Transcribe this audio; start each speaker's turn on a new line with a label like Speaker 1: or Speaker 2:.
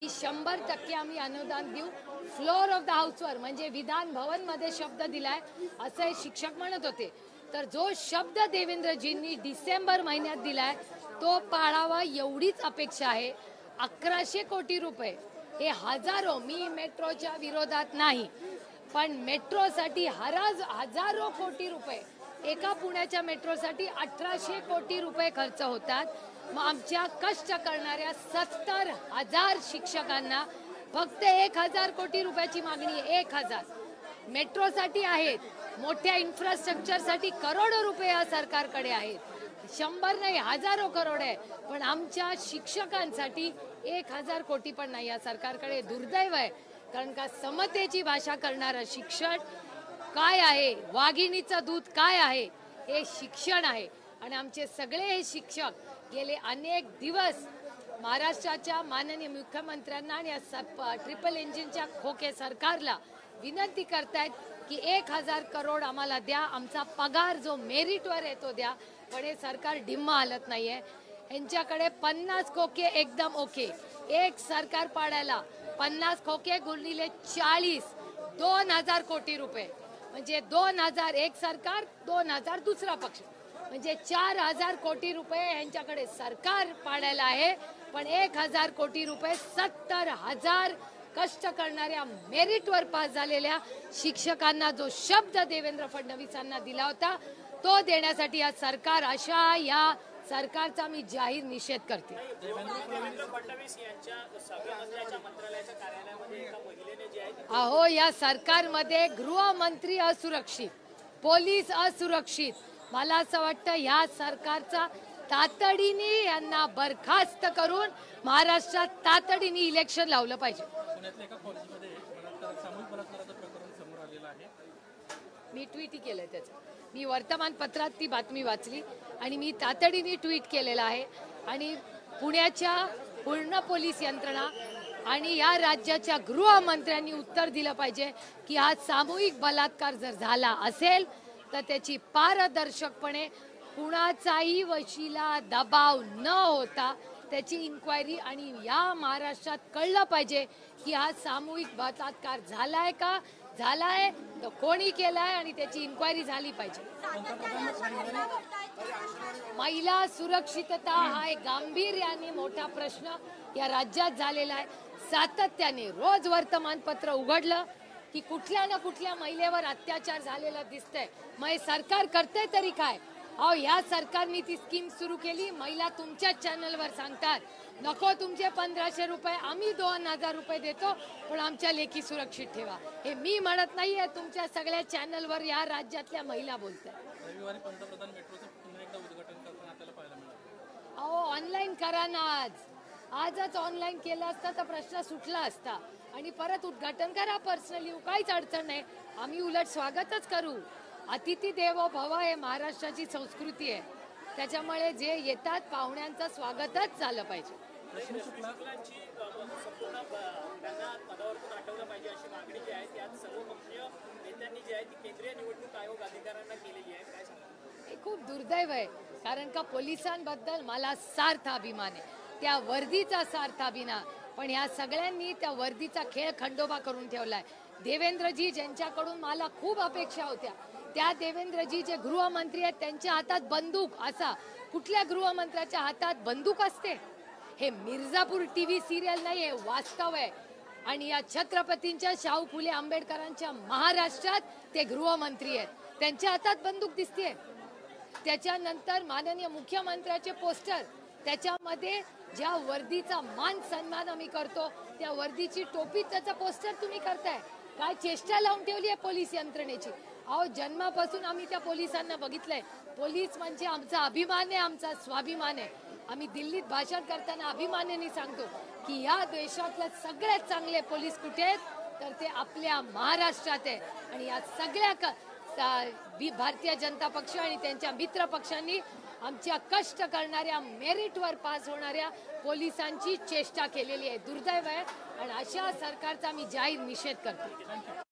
Speaker 1: 100% आम्ही अनुदान देऊ। फ्लोर ऑफ द हाऊसवर म्हणजे विधान भवन मध्ये शब्द दिलाय असं हे शिक्षक म्हणत होते। तर जो शब्द देवेंद्रजींनी डिसेंबर महिन्यात दिलाय तो पाळावा एवढीच अपेक्षा आहे। 1100 कोटी रुपये हे हजारो, मी मेट्रोच्या विरोधात नाही, पण मेट्रोसाठी हजारो कोटी रुपये, एका पुण्याच्या मेट्रोसाठी 1800 कोटी रुपये खर्च होतात। मग आमच्या कष्ट करणाऱ्या 70,000 शिक्षकांना फक्त 1000 कोटी रुपयाची मागणी आहे। 1000 मेट्रोसाठी आहेत, मोठ्या इन्फ्रास्ट्रक्चरसाठी करोडो रुपये या सरकारकडे आहेत, 100 नाही हजारो करोड आहे, पण आमच्या शिक्षकांसाठी 1000 कोटी पण नाही या सरकारकडे। दुर्दैव आहे, कारण का समतेची भाषा करणारा शिक्षण काय आहे, वाघिणीचं दूध काय आहे हे शिक्षण आहे। आणि आमचे सगळे हे शिक्षक गेले अनेक दिवस महाराष्ट्राच्या माननीय मुख्यमंत्र्यांना आणि ट्रिपल इंजिनच्या खोके सरकारला विनंती करतायत की 1000 करोड आम्हाला द्या, आमचा पगार जो मेरिटवर आहे तो द्या। पण हे सरकार डिम्मा हालत नाहीये, यांच्याकडे 50 खोके एकदम ओके, एक सरकार पाडायला 50 खोके गुणिले 40, 2000 कोटी रुपये, म्हणजे 2000 एक सरकार, 2000 दुसरा पक्ष, म्हणजे 4000 कोटी रुपये यांच्याकडे सरकार पाडायला आहे। पण 1000 कोटी रुपये 70,000 कष्ट करणाऱ्या मेरिटवर पास झालेल्या शिक्षकांना जो शब्द देवेंद्र फडणवीसांना दिला होता तो देण्यासाठी या सरकार, अशा या सरकारचा मी जाहीर निषेध करते। अहो, या सरकारमध्ये गृहमंत्री असुरक्षित, पोलीस असुरक्षित, मला असं वाटतं या सरकारचा तातडीने यांना बरखास्त करून महाराष्ट्रात तातडीने इलेक्शन लावलं पाहिजे। मी ट्विट केलंय त्याचं, मी वर्तमानपत्रात ती बातमी वाचली आणि मी तातडीने ट्विट केलेलं आहे। आणि पुण्याच्या पूर्ण पोलीस यंत्रणा आणि या राज्याच्या गृहमंत्र्यांनी उत्तर दिलं पाहिजे की हा सामूहिक बलात्कार जर झाला असेल तर त्याची पारदर्शकपणे कुणाचाही वशिला दबाव न होता त्याची इन्क्वायरी, आणि या महाराष्ट्रात कळलं पाहिजे की हा सामूहिक बलात्कार झालाय का, झालाय तर कोणी केलाय, आणि त्याची इन्क्वायरी झाली पाहिजे। महिला सुरक्षितता हा एक गांभीर्याने मोठा प्रश्न या राज्यात झालेला आहे। सातत्याने रोज वर्तमानपत्र उघडलं की कुठल्या ना कुठल्या महिलेवर अत्याचार झालेला दिसतंय। मग हे सरकार करते तरी काय? अहो, या सरकारने ती स्कीम सुरू केली, महिला तुमच्याच चॅनलवर सांगतात नको तुमचे 1500 रुपये, आम्ही 2000 रुपये देतो, पण आमच्या लेकी सुरक्षित ठेवा। हे मी म्हणत नाहीये, तुमच्या सगळ्या चॅनलवर या राज्यातल्या महिला बोलतात।
Speaker 2: रविवारी पंतप्रधान मेट्रोचं पुन्हा एकदा उद्घाटन करताना आपल्याला पाहायला मिळालं।
Speaker 1: अहो, ऑनलाईन करा ना, आजच ऑनलाईन केलं असतं तर प्रश्न सुटला असता, आणि परत उद्घाटन करा पर्सनली, काहीच अडचण नाही, आम्ही उलट स्वागतच करू। अतिथी देवो भव हे महाराष्ट्राची संस्कृती आहे, त्याच्यामुळे जे येतात पाहुण्यांचं स्वागतच झालं पाहिजे। हे खूप दुर्दैव आहे, कारण का पोलिसांबद्दल मला सार्थ अभिमान आहे, त्या वर्दीचा सार्थ अभिमान, पण या सगळ्यांनी त्या वर्दीचा खेळ खंडोबा करून ठेवलाय। देवेंद्रजी ज्यांच्याकडून मला खूप अपेक्षा होत्या, त्या देवेंद्रजी जे गृहमंत्री आहेत त्यांच्या हातात बंदूक, असा कुठल्या गृहमंत्र्याच्या हातात बंदूक असते? हे मिर्झापूर टीव्ही सिरियल नाही, हे वास्तव आहे। आणि या छत्रपतींच्या, शाहू फुले आंबेडकरांच्या महाराष्ट्रात ते गृहमंत्री आहेत, त्यांच्या हातात बंदूक दिसते। त्याच्यानंतर माननीय मुख्यमंत्र्याचे पोस्टर, त्याच्यामध्ये ज्या वर्दीचा मान सन्मान आम्ही करतो त्या वर्दीची टोपी, त्याचा पोस्टर तुम्ही करताय, काय चेष्टा लावून ठेवली आहे पोलीस यंत्रणेची। अहो, जन्मापासून आम्ही त्या पोलिसांना बघितलंय, पोलीस म्हणजे आमचा अभिमान आहे, आमचा स्वाभिमान आहे। आम्ही दिल्लीत भाषण करताना अभिमानाने सांगतो की या देशातले सगळ्यात चांगले पोलीस कुठे आहेत, तर ते आपल्या महाराष्ट्रात आहे। आणि या सगळ्या भारतीय जनता पक्ष आणि त्यांच्या मित्र पक्षांनी आमच्या कष्ट करणाऱ्या, मेरिटवर पास होणाऱ्या पोलिसांची चेष्टा केलेली आहे, दुर्दैव आहे, आणि अशा सरकारचा मी जाहीर निषेध करते।